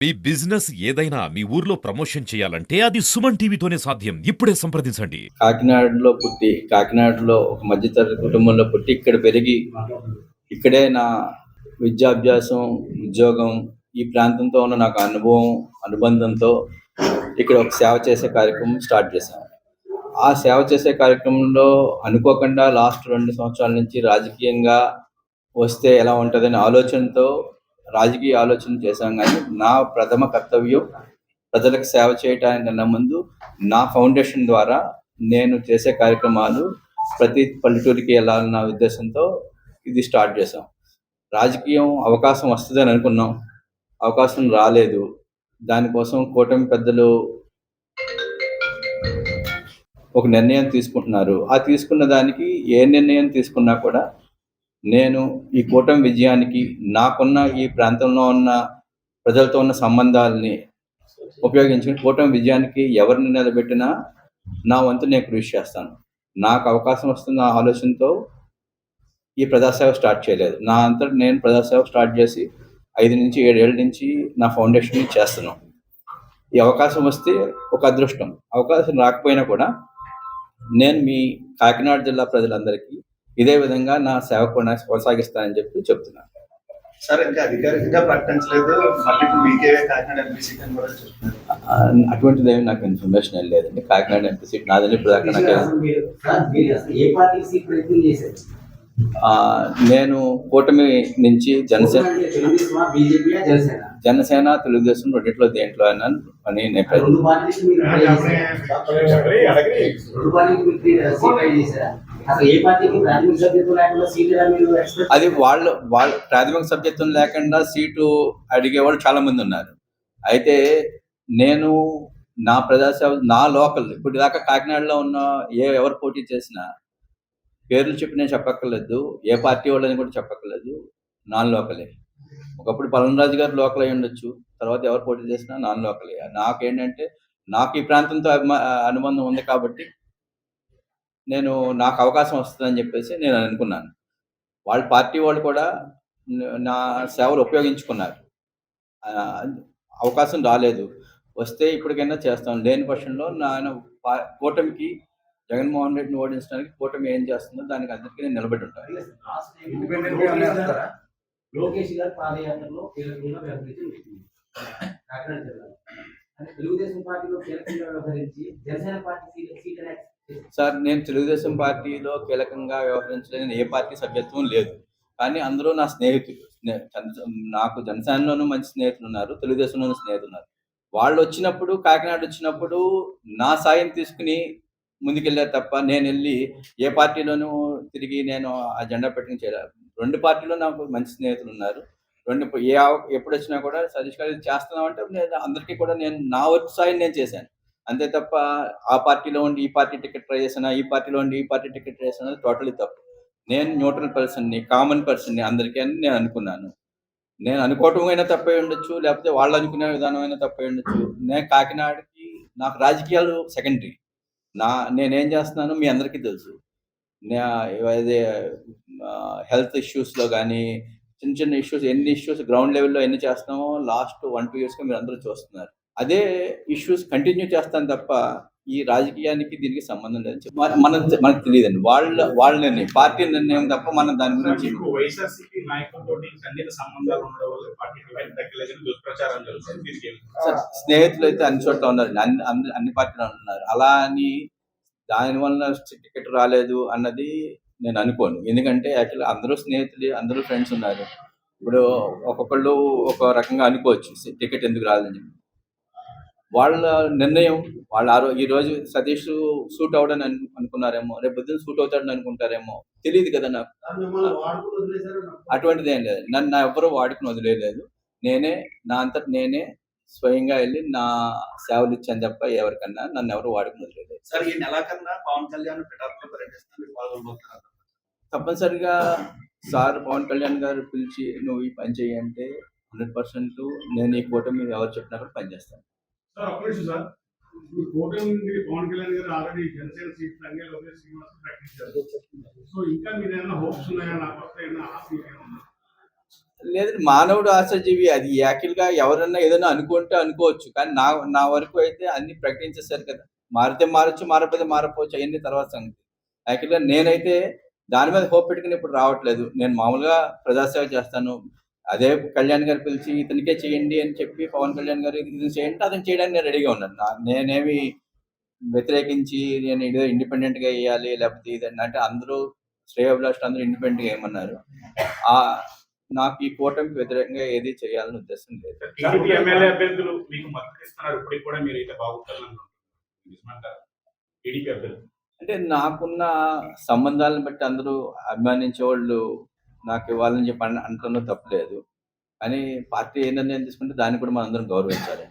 మీ business ఏదైనా మీ ఊర్లో promotion చేయాలంటే అది సుమన్ టీవీతోనే సాధ్యం. ఇప్పుడే సంప్రదించండి. కాకినాడలో పుట్టి, కాకినాడలో ఒక మధ్యతరగతి కుటుంబంలో పుట్టి, ఇక్కడ పెరిగి, ఇక్కడే నా విద్యాభ్యాసం, ఉద్యోగం, ఈ ప్రాంతంతో ఉన్న నాకు అనుబంధంతో ఇక్కడ ఒక సేవ చేసే కార్యక్రమం స్టార్ట్ చేశాను. ఆ సేవ చేసే కార్యక్రమంలో అనుకోకుండా లాస్ట్ 2 సంవత్సరాల నుంచి రాజకీయంగా వస్తే ఎలా ఉంటుందనే ఆలోచనతో రాజకీయ ఆలోచన చేశాం. కానీ నా ప్రథమ కర్తవ్యం ప్రజలకు సేవ చేయటానికన్నా ముందు నా ఫౌండేషన్ ద్వారా నేను చేసే కార్యక్రమాలు ప్రతి పల్లెటూరికి వెళ్ళాలన్న ఉద్దేశంతో ఇది స్టార్ట్ చేశాం. రాజకీయం అవకాశం వస్తుందని అనుకున్నాం, అవకాశం రాలేదు. దానికోసం కూటమి పెద్దలు ఒక నిర్ణయం తీసుకుంటున్నారు. ఆ తీసుకున్న దానికి ఏ నిర్ణయం తీసుకున్నా కూడా నేను ఈ కూటమి విజయానికి నాకున్న ఈ ప్రాంతంలో ఉన్న ప్రజలతో ఉన్న సంబంధాలని ఉపయోగించుకుని కూటమి విజయానికి ఎవరిని నిలబెట్టినా నా వంతు నేను కృషి చేస్తాను. నాకు అవకాశం వస్తున్న ఆలోచనతో ఈ ప్రజాసేవ స్టార్ట్ చేయలేదు. నా అంతటి నేను ప్రజాసేవ స్టార్ట్ చేసి 5 నుంచి 7 ఏళ్ళ నుంచి నా ఫౌండేషన్ చేస్తున్నాం. ఈ అవకాశం వస్తే ఒక అదృష్టం. అవకాశం రాకపోయినా కూడా నేను మీ కాకినాడ జిల్లా ప్రజలందరికీ ఇదే విధంగా నా సేవ కొనసాగిస్తానని చెప్పి చెప్తున్నాను. సార్, ఇంకా అధికారికంగా ప్రకటించలేదు, మళ్ళీ మీకే కాకినాడ ఎంపీ సీట్ అని కూడా చెప్తున్నారు. అటువంటిది ఏమి నాకు ఇన్ఫర్మేషన్ ఏం లేదండి. కాకినాడ ఎంపీ సీట్ నాదని ఇప్పుడు దాకా నేను కూటమి నుంచి జనసేన తెలుగుదేశం రెండిట్లో దేంట్లో అయినా అని అది వాళ్ళ ప్రాథమిక సభ్యత్వం లేకుండా సీటు అడిగేవాళ్ళు చాలా మంది ఉన్నారు. అయితే నేను నా ప్రజాసేవ నా లోకల్ ఇప్పుడు దాకా కాకినాడలో ఉన్న ఎవరు పోటీ చేసినా పేర్లు చెప్పి నేను చెప్పక్కర్లేదు, ఏ పార్టీ వాళ్ళని కూడా చెప్పక్కర్లేదు, నాన్ లోకలే. ఒకప్పుడు పలనరాజు గారు లోకల్ అయి ఉండొచ్చు, తర్వాత ఎవరు పోటీ చేసినా నాన్ లోకలే. నాకేంటంటే నాకు ఈ ప్రాంతంతో అనుబంధం ఉంది కాబట్టి నాకు అవకాశం వస్తుందని చెప్పేసి నేను అనుకున్నాను. వాళ్ళ పార్టీ వాళ్ళు కూడా నా సేవలు ఉపయోగించుకున్నారు. అవకాశం రాలేదు, వస్తే ఇప్పటికైనా చేస్తాం. లేని పక్షంలో కూటమికి జగన్మోహన్ రెడ్డిని ఓడించడానికి కూటమి ఏం చేస్తుందో దానికి అందరికీ నేను నిలబడి ఉంటాను. లోకేష్ గారు పాదయాత్రలో కీలకంగా వ్యవహరించి కాకినాడ జిల్లాలో తెలుగుదేశం పార్టీలో కీలకంగా వ్యవహరించి జనసేన పార్టీ సీట్ సార్, నేను తెలుగుదేశం పార్టీలో కీలకంగా వ్యవహరించలేని ఏ పార్టీ సభ్యత్వం లేదు. కానీ అందరూ నా స్నేహితులు. నాకు జనసేనలోనూ మంచి స్నేహితులు ఉన్నారు, తెలుగుదేశంలోనూ స్నేహితులు ఉన్నారు. వాళ్ళు వచ్చినప్పుడు, కాకినాడ వచ్చినప్పుడు నా సాయం తీసుకుని ముందుకెళ్ళారు తప్ప నేను వెళ్ళి ఏ పార్టీలోనూ తిరిగి నేను ఆ జెండా పెట్టుకుని చేయలేదు. 2 పార్టీలో నాకు మంచి స్నేహితులు ఉన్నారు. ఎప్పుడు వచ్చినా కూడా సతీష్ గారు ఇది చేస్తున్నామంటే నేను అందరికీ కూడా నా వర్క్ సాయం నేను చేశాను. అంతే తప్ప ఆ పార్టీలో ఉండి ఈ పార్టీ టికెట్ ట్రై చేసినా, ఈ పార్టీలో ఉండి ఈ పార్టీ టికెట్ ట్రై చేసినా టోటలీ తప్పు. నేను న్యూట్రల్ పర్సన్ని, కామన్ పర్సన్ని అందరికీ అని నేను అనుకున్నాను. నేను అనుకోవటం అయినా తప్పై ఉండొచ్చు, లేకపోతే వాళ్ళు అనుకునే విధానం అయినా తప్పై ఉండొచ్చు. నేను కాకినాడకి నాకు రాజకీయాలు సెకండరీ. నేనేం చేస్తున్నానో మీ అందరికీ తెలుసు. హెల్త్ ఇష్యూస్లో కానీ చిన్న చిన్న ఇష్యూస్, ఎన్ని ఇష్యూస్ గ్రౌండ్ లెవెల్లో ఎన్ని చేస్తున్నామో లాస్ట్ 1-2 ఇయర్స్గా మీరు అందరూ చూస్తున్నారు. అదే ఇష్యూస్ కంటిన్యూ చేస్తాను తప్ప ఈ రాజకీయానికి దీనికి సంబంధం లేదు. మనకు తెలియదండి. వాళ్ళ నిర్ణయం, పార్టీ నిర్ణయం తప్ప మనం దాని గురించి స్నేహితులు అయితే అన్ని చోట్ల ఉన్నారు, అన్ని పార్టీలు ఉన్నారు. అలా అని దానివల్ల టికెట్ రాలేదు అన్నది నేను అనుకోను. ఎందుకంటే యాక్చువల్గా అందరూ స్నేహితులు, అందరూ ఫ్రెండ్స్ ఉన్నారు. ఇప్పుడు ఒక్కొక్కళ్ళు ఒక రకంగా అనుకోవచ్చు టికెట్ ఎందుకు రాలేదని. వాళ్ళ నిర్ణయం. ఈరోజు సతీష్ సూట్ అవడని అనుకున్నారేమో, రేపు పొద్దున సూట్ అవుతాడని అనుకుంటారేమో, తెలియదు కదా నాకు. అటువంటిది ఏం లేదు. నన్ను ఎవరు వాడుకుని వదిలేదు. నా అంతటి నేనే స్వయంగా వెళ్ళి నా సేవలు ఇచ్చాను తప్ప ఎవరికన్నా నన్ను ఎవరు వాడుకుని వదిలేదు. సార్, ఈ నెలాకన్నా పవన్ కళ్యాణ్ పిఠాపురంలో పర్యటిస్తాను. తప్పనిసరిగా సార్ పవన్ కళ్యాణ్ గారు పిలిచి నువ్వు ఈ పని చేయి అంటే 100% నేను ఈ కూటమి ఎవరు చెప్పినా కూడా పనిచేస్తాను. సార్, పవన్ కళ్యాణ్ గారు ఆల్రెడీ జనసేన సీట్ లోకేష్ శ్రీనివాస్ ప్రకటించారు. సో ఇంకా మీరు ఏమైనా హోప్స్ ఉన్నాయా, నాకు వస్తాయన్నా ఆశ? లేదు, మానవుడు ఆశాజీవి. అది యాక్చువల్‌గా ఎవరన్నా ఏదైనా అనుకుంటే అనుకోవచ్చు. కానీ నా వరకు అయితే అన్నీ ప్రకటించేసారు కదా! మారితే మారొచ్చు, మారకపోతే మారకపోవచ్చు. అయన్నీ తర్వాత సంగతి. యాక్చువల్‌గా నేనైతే దాని మీద హోప్ పెట్టుకొని ఇప్పుడు రావట్లేదు. నేను మామూలుగా ప్రజాసేవ చేస్తాను. అదే కళ్యాణ్ గారు పిలిచి ఇతనికే చేయండి అని చెప్పి పవన్ కళ్యాణ్ గారు ఇది చేయండి అంటే అతను చేయడానికి నేను రెడీగా ఉన్నాను. నేనేమి వ్యతిరేకించి నేను ఏదో ఇండిపెండెంట్‌గా ఎయ్యాలి లేకపోతే ఇదని అంటే అందరూ శ్రేయోభిలాషులు అందరూ ఇండిపెండెంట్‌గా ఏయమన్నారు. నాకు ఈ కూటమికి వ్యతిరేకంగా ఏది చేయాలని ఉద్దేశం లేదు. టీడీపీ ఎమ్మెల్యే అభ్యర్థులు మీకు మద్దతు ఇస్తున్నారు. ఇప్పటికి కూడా మీరైతే బాగుంటారని అనుకుంటున్నారు. నిజమంటారా? టీడీపీ అభ్యర్థులు. అంటే నాకున్న సంబంధాలను బట్టి అందరూ అభిమానించేవాళ్ళు నాకు ఇవ్వాలని చెప్పి అనటంలో తప్పులేదు. కానీ పార్టీ ఏ నిర్ణయం తీసుకుంటే దాన్ని కూడా మనందరం గౌరవించాలి.